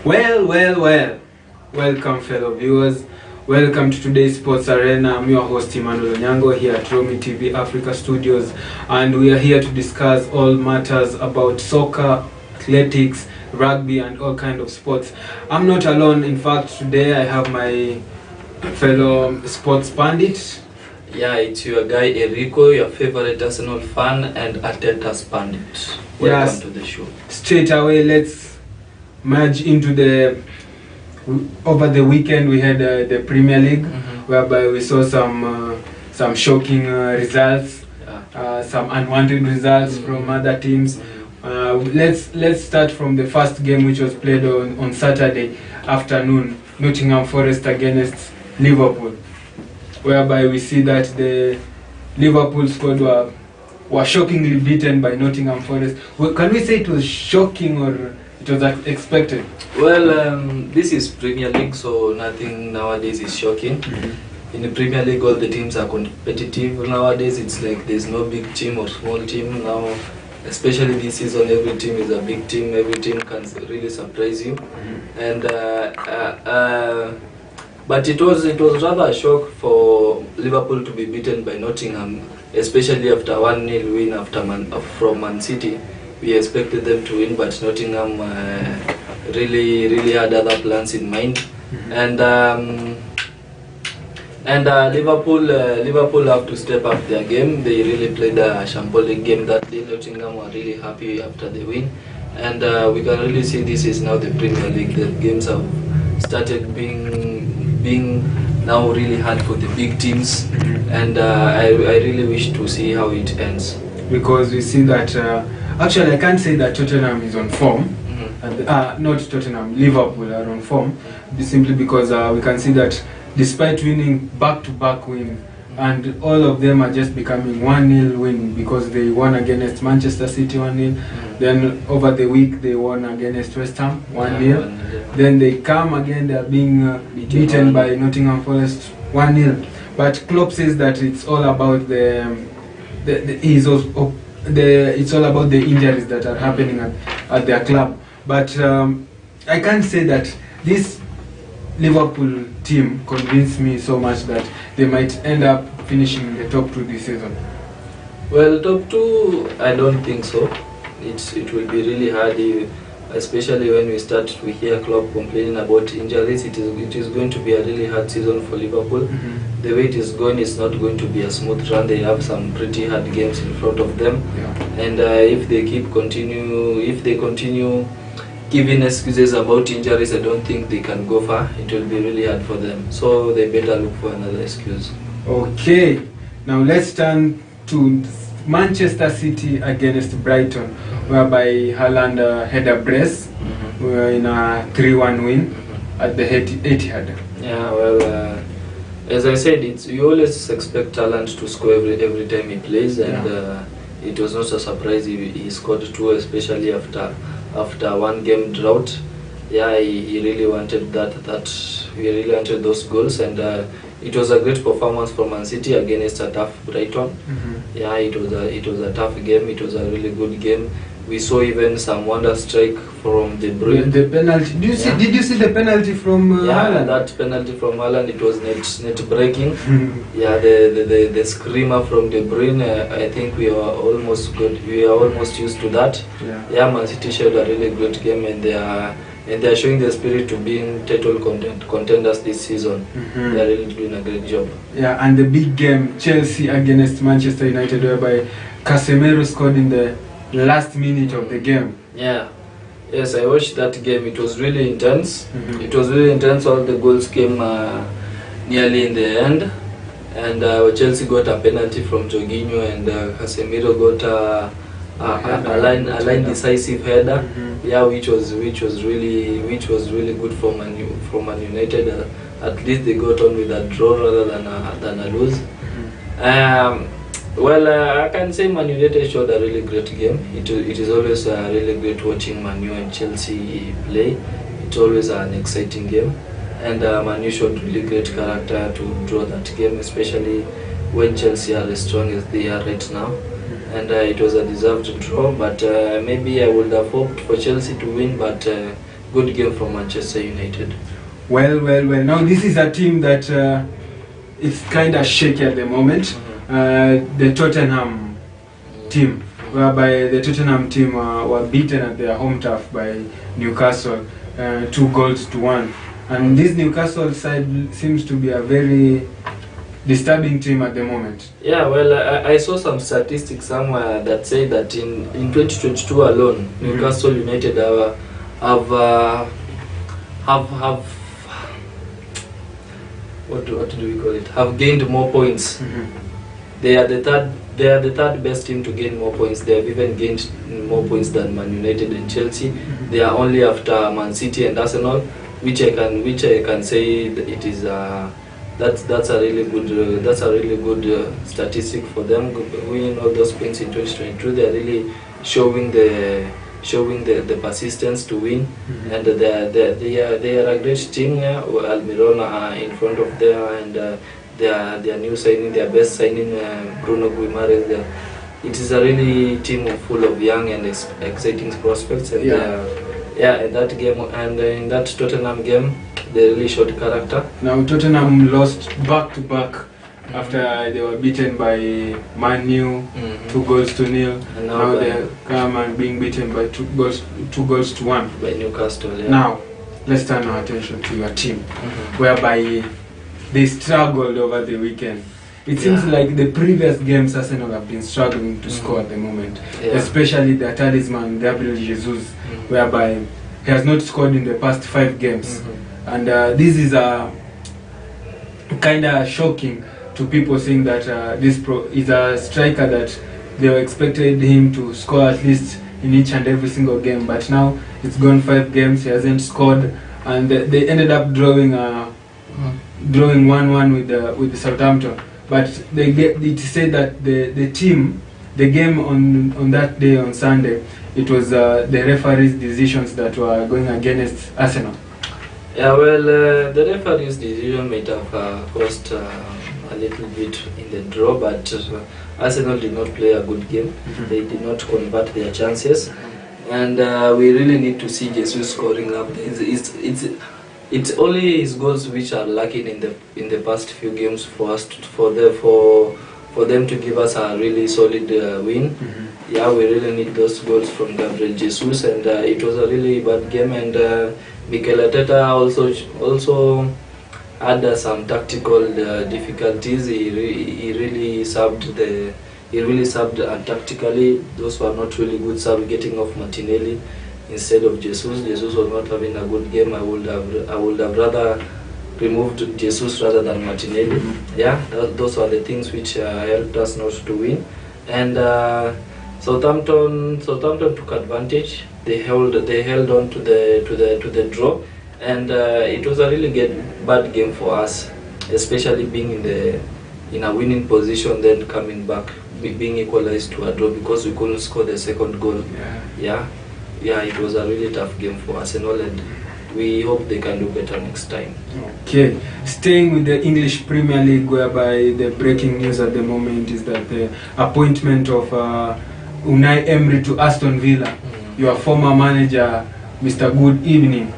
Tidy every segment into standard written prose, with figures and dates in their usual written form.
Well. Welcome, fellow viewers. Welcome to today's Sports Arena. I'm your host, Manu here at Romy TV Africa Studios, and we are here to discuss all matters about soccer, athletics, rugby, and all kind of sports. I'm not alone. In fact, today I have my fellow sports pundit. Yeah, it's your guy Erico, your favorite Arsenal fan and Ateta's pundit. Welcome to the show. Straight away, let's merge into the... Over the weekend we had the Premier League, whereby we saw some shocking results, some unwanted results from other teams. Let's start from the first game, which was played on Saturday afternoon, Nottingham Forest against Liverpool, whereby we see that the Liverpool squad were shockingly beaten by Nottingham Forest. Can we say it was shocking or it was expected? Well, this is Premier League, so nothing nowadays is shocking. In the Premier League, all the teams are competitive. Nowadays, it's like there's no big team or small team now. Especially this season, every team is a big team. Every team can really surprise you. And but it was rather a shock for Liverpool to be beaten by Nottingham, especially after 1-0 win from Man City. We expected them to win, but Nottingham really had other plans in mind. And Liverpool have to step up their game. They really played a shambolic game that day. Nottingham were really happy after the win, and we can really see this is now the Premier League. The games have started being now really hard for the big teams, and I really wish to see how it ends, because we see that actually I can't say that Tottenham is on form. Not Tottenham, Liverpool are on form, simply because we can see that despite winning back-to-back win, and all of them are just becoming 1-0 win, because they won against Manchester City 1-0, then over the week they won against West Ham 1-0, then they come again, they are being beaten by Nottingham Forest 1-0. But Klopp says that it's all about it's all about the injuries that are happening at their club. But I can't say that this Liverpool team convinced me so much that they might end up finishing in the top 2 this season. Well, top 2, I don't think so. It will be really hard, especially when we start to hear Klopp complaining about injuries. It is going to be a really hard season for Liverpool. The way it is going, it's not going to be a smooth run. They have some pretty hard games in front of them, and if they continue giving excuses about injuries, I don't think they can go far. It will be really hard for them, so they better look for another excuse. Okay, now let's turn to Manchester City against Brighton, whereby Haaland had a brace in a 3-1 win at the Etihad. Yeah, well, as I said, you always expect Haaland to score every time he plays, and it was not a surprise he scored 2, especially after one game drought. Yeah, he really wanted he really wanted those goals, and it was a great performance for Man City against a tough Brighton. Yeah, it was a tough game. It was a really good game. We saw even some wonder strike from De Bruyne. The penalty. Did you see the penalty from Haaland? That penalty from Haaland, it was net breaking. Yeah, the screamer from De Bruyne. I think we are almost good. We are almost used to that. Yeah, Man City showed a really great game, and they are showing their spirit to being title contenders this season. They are really doing a great job. Yeah, and the big game, Chelsea against Manchester United, whereby Casemiro scored in the last minute of the game. Yes, I watched that game. It was really intense. It was really intense. All the goals came nearly in the end, and Chelsea got a penalty from Jorginho, and Casemiro got a line decisive header. Which was really good for Man United. At least they got on with a draw rather than a lose. Well, I can say Man United showed a really great game. It is always really great watching Manu and Chelsea play. It's always an exciting game, and Manu showed really great character to draw that game, especially when Chelsea are as strong as they are right now. And it was a deserved draw, but maybe I would have hoped for Chelsea to win, but good game from Manchester United. Well. Now this is a team that it's kind of shaky at the moment. The Tottenham team, whereby the Tottenham team were beaten at their home turf by Newcastle 2-1. And this Newcastle side seems to be a very disturbing team at the moment. Yeah, well, I saw some statistics somewhere that say that in 2022 alone, Newcastle United have what do we call it? Have gained more points. They are the third best team to gain more points. They have even gained more points than Man United and Chelsea. They are only after Man City and Arsenal, which I can say that it is that's a really good statistic for them. Winning all those points in 2022, they are really showing the persistence to win, and they are a great team. Almiron in front of them, and their new signing, their best signing, Bruno Guimaraes. It is a really team full of young and exciting prospects, and in that game and in that Tottenham game, they really showed character. Now Tottenham lost back-to-back after they were beaten by Manu 2-0, and now they come and being beaten by 2-1 by Newcastle. Yeah. Now let's turn our attention to your team, whereby they struggled over the weekend. It seems like the previous games Arsenal have been struggling to score at the moment, especially their talisman Gabriel Jesus, whereby he has not scored in the past 5 games. And this is kind of shocking to people, saying that this is a striker that they were expected him to score at least in each and every single game, but now it's gone 5 games, he hasn't scored, and they ended up drawing 1-1 with Southampton. But it said that the game on that day, on Sunday, it was the referee's decisions that were going against Arsenal. Yeah, well, the referee's decision might have cost a little bit in the draw, but Arsenal did not play a good game. They did not convert their chances, and we really need to see Jesus scoring up. It's only his goals which are lacking in the past few games for us for them to give us a really solid win. Yeah, we really need those goals from Gabriel Jesus, and it was a really bad game, and Mikel Arteta also had some tactical difficulties. He really subbed tactically. Those were not really good subs, getting off Martinelli instead of Jesus. Jesus was not having a good game. I would have rather removed Jesus rather than Martinelli. Yeah, those are the things which helped us not to win. And Southampton took advantage. They held on to the draw, and it was a really bad game for us, especially being in a winning position, then coming back, being equalized to a draw because we couldn't score the second goal. Yeah, it was a really tough game for Arsenal, and we hope they can do better next time. Okay, staying with the English Premier League, whereby the breaking news at the moment is that the appointment of Unai Emery to Aston Villa, your former manager, Mr. Good Evening.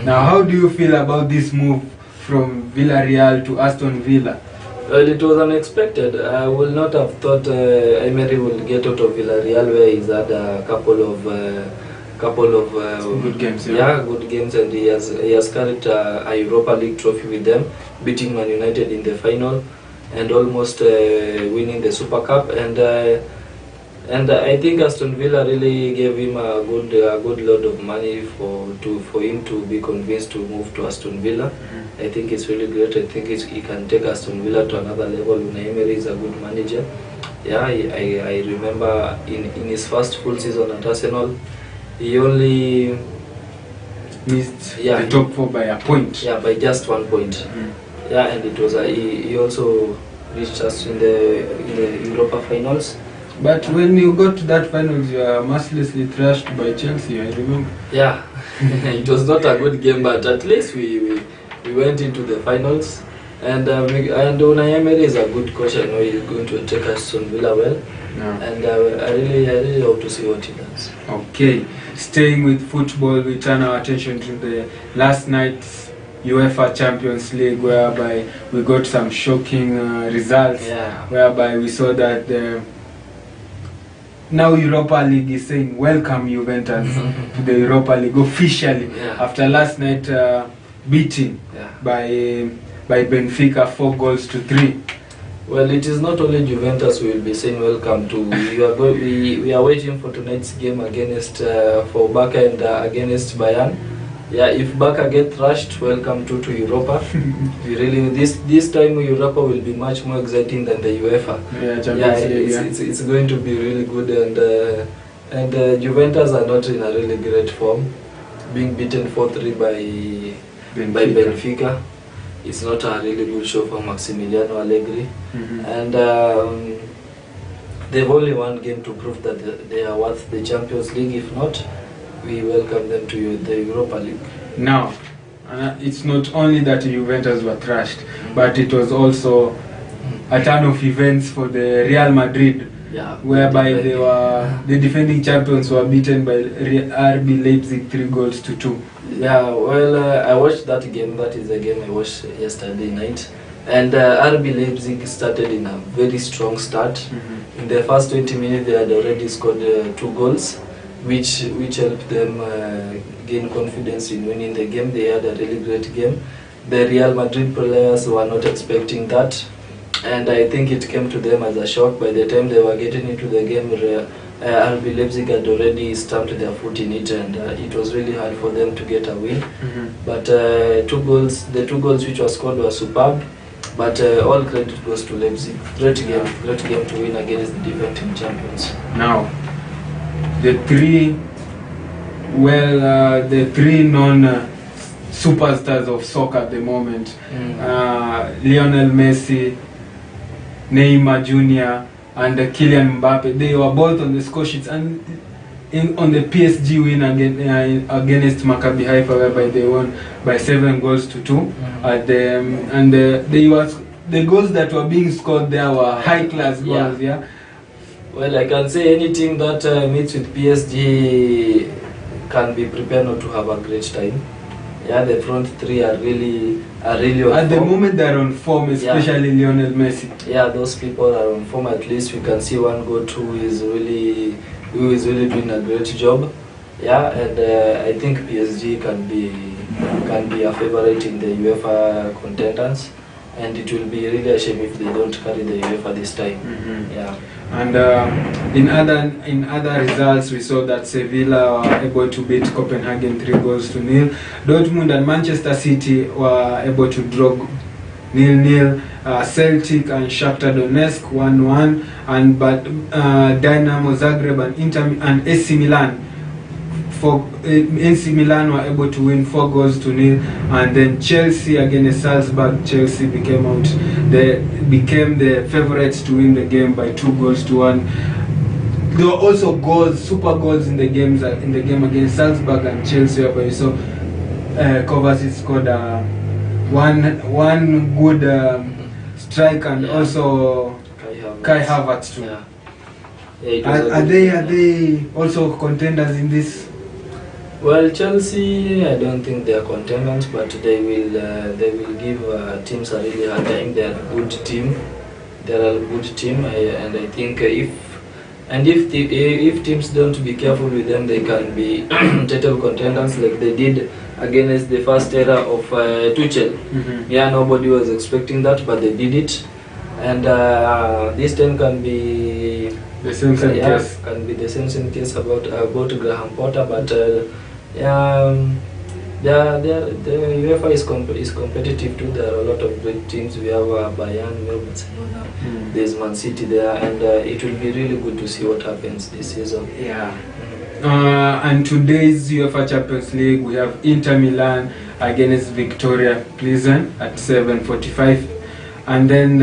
Now, how do you feel about this move from Villarreal to Aston Villa? Well, it was unexpected. I would not have thought Emery would get out of Villarreal, where he's had a couple of good games. Good games, and he has carried a Europa League trophy with them, beating Man United in the final, and almost winning the Super Cup. And I think Aston Villa really gave him a good load of money for him to be convinced to move to Aston Villa. I think it's really great. I think he can take Aston Villa to another level. Unai Emery is a good manager. Yeah, I remember in his first full season at Arsenal, he only missed the top 4 by a point. Yeah, by just 1 point. Yeah, and it was he also reached us in the Europa finals. But when you got to that finals, you were mercilessly thrashed by Chelsea, I remember. Yeah, it was not a good game, but at least we went into the finals. And Unai Emery is a good coach. I know he's going to take Aston Villa well. And I really hope to see what he does. Okay, staying with football, we turn our attention to the last night's UEFA Champions League, whereby we got some shocking results, whereby we saw that now Europa League is saying welcome Juventus to the Europa League officially after last night beating by Benfica 4-3. Well, it is not only Juventus we will be saying welcome to. We are waiting for tonight's game against for Barca and against Bayern. Yeah, if Barca get thrashed, welcome to Europa. We really this time Europa will be much more exciting than the UEFA. It's going to be really good, and Juventus are not in a really great form, being beaten 4-3 by Benfica. It's not a really good show for Maximiliano Allegri, and they've only one game to prove that they are worth the Champions League. If not, we welcome them to the Europa League. Now, it's not only that Juventus were thrashed, but it was also a turn of events for the Real Madrid, whereby the defending champions were beaten by RB Leipzig 3-2. Yeah, well, I watched that game. That is the game I watched yesterday night. And RB Leipzig started in a very strong start. In the first 20 minutes, they had already scored 2 goals, which helped them gain confidence in winning the game. They had a really great game. The Real Madrid players were not expecting that, and I think it came to them as a shock. By the time they were getting into the game, RB Leipzig had already stamped their foot in it, and it was really hard for them to get a win. But the 2 goals which were scored were superb. But all credit goes to Leipzig. Great game to win against the defending champions. Now, the three known superstars of soccer at the moment, Lionel Messi, Neymar Jr. and Kylian Mbappe, they were both on the score sheets and on the PSG win against Maccabi Haifa, whereby they won by 7-2. And the goals that were being scored there were high-class goals. Well, I can say any team that meets with PSG can be prepared not to have a great time. Yeah, the front three are really on at the form. moment they're on form, especially Lionel Messi. Yeah, those people are on form. At least we can see one goat who is really doing a great job. Yeah, and I think PSG can be a favorite in the UEFA contenders, and it will be really a shame if they don't carry the UEFA this time. Yeah. And in other results, we saw that Sevilla were able to beat Copenhagen 3-0. Dortmund and Manchester City were able to draw 0-0. Celtic and Shakhtar Donetsk 1-1, and Dynamo Zagreb and AC Milan. AC Milan were able to win 4-0, and then Chelsea against Salzburg. Chelsea became the favorites to win the game by 2-1. There were also super goals in the game against Salzburg and Chelsea, whereby you saw Kovacic scored one good strike, and also Kai Havertz too. Are they also contenders in this? Well, Chelsea, I don't think they are contenders, but they will give teams a really hard time. They are a good team. And I think if teams don't be careful with them, they can be title contenders like they did against the first era of Tuchel. Yeah, nobody was expecting that, but they did it. And this time can be the same case. Can be the same case about Graham Potter, but the UEFA is competitive too. There are a lot of great teams. We have Bayern, we have Barcelona, there's Man City there, and it will be really good to see what happens this season. Yeah. And today's UEFA Champions League, we have Inter Milan against Victoria Pleasant at 7:45, and then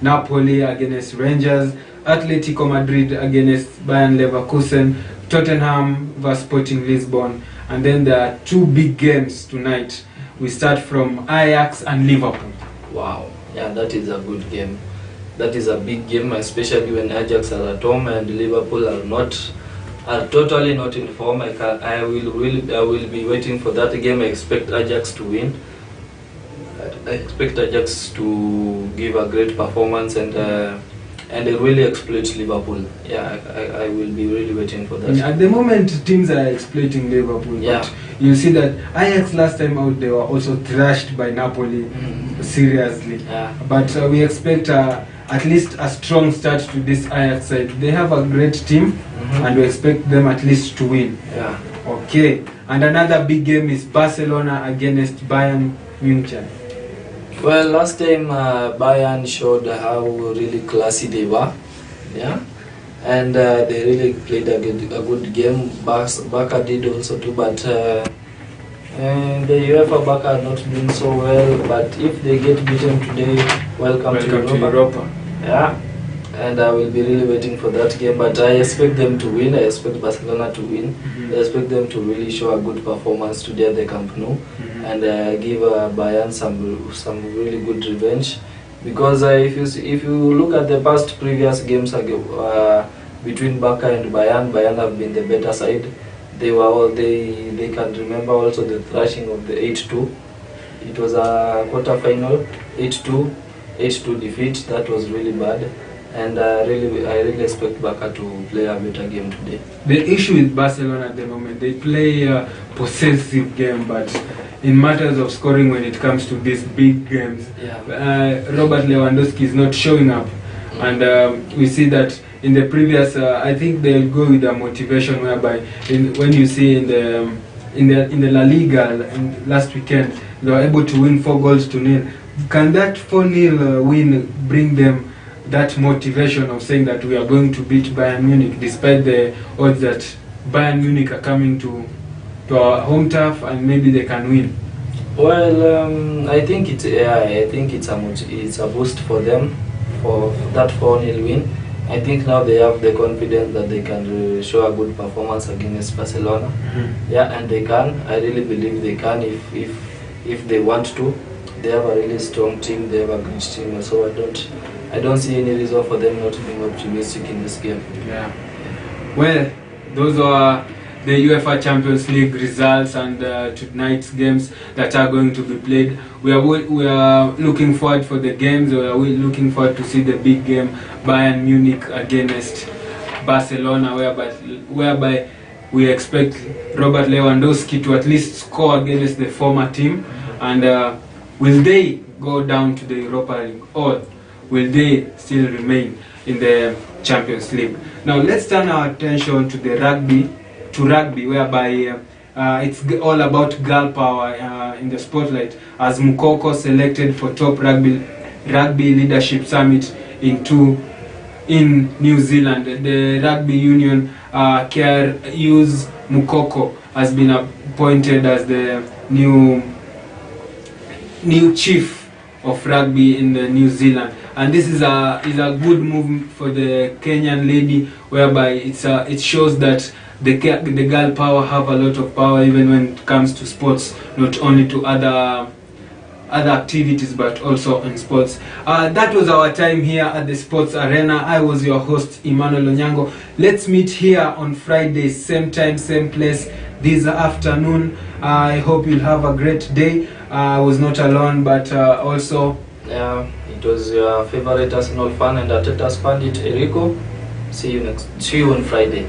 Napoli against Rangers, Atletico Madrid against Bayern Leverkusen, Tottenham vs Sporting Lisbon, and then there are 2 big games tonight. We start from Ajax and Liverpool. Wow, yeah, that is a good game. that is a big game, especially when Ajax are at home and Liverpool are totally not in form. I will be waiting for that game. I expect Ajax to win. I expect Ajax to give a great performance and they really exploit Liverpool. Yeah, I will be really waiting for that. At the moment, teams are exploiting Liverpool. Yeah. But you see that Ajax last time out, they were also thrashed by Napoli seriously. Yeah. But we expect at least a strong start to this Ajax side. They have a great team, and we expect them at least to win. Yeah. Okay. And another big game is Barcelona against Bayern Munich. Well, last time Bayern showed how really classy they were, yeah, and they really played a good game. Barca did also too, but and the UEFA Barca are not doing so well. But if they get beaten today, welcome to Europa. Yeah, and I will be really waiting for that game. But I expect them to win. I expect Barcelona to win. I expect them to really show a good performance today at the Camp Nou. And give Bayern some really good revenge, because if you look at the past previous games between Barca and Bayern have been the better side. They can remember also the thrashing of the 8-2. It was a quarter-final 8-2 defeat. That was really bad. And I really expect Barca to play a better game today. The issue with Barcelona at the moment, they play a possessive game, but in matters of scoring when it comes to these big games, Robert Lewandowski is not showing up. And we see that in the previous, I think they'll go with a motivation whereby when you see in the La Liga last weekend, they were able to win 4-0. Can that 4-0 win bring them that motivation of saying that we are going to beat Bayern Munich, despite the odds that Bayern Munich are coming to our home turf and maybe they can win? Well, I think it's a boost for them for that 4-0 win. I think now they have the confidence that they can show a good performance against Barcelona. Yeah, and they can. I really believe they can if they want to. They have a really strong team. They have a good team. So I don't see any reason for them not being optimistic in this game. Yeah. Well, those are the UEFA Champions League results and tonight's games that are going to be played. We are looking forward for the games. We are looking forward to see the big game, Bayern Munich against Barcelona, whereby we expect Robert Lewandowski to at least score against the former team. And will they go down to the Europa League, or will they still remain in the Champions League? Now let's turn our attention to the rugby, whereby it's all about girl power in the spotlight, as Mukoko selected for top rugby leadership summit in New Zealand. The rugby union Use Mukoko has been appointed as the new chief of rugby in New Zealand, and this is a good move for the Kenyan lady, whereby it shows that the girl power have a lot of power even when it comes to sports, not only to other activities but also in sports. That was our time here at the Sports Arena. I was your host, Emmanuel Onyango. Let's meet here on Friday, same time, same place this afternoon. I hope you'll have a great day. I was not alone, but also it was your favorite Arsenal fan and Arteta's pundit, Erico. See you on Friday.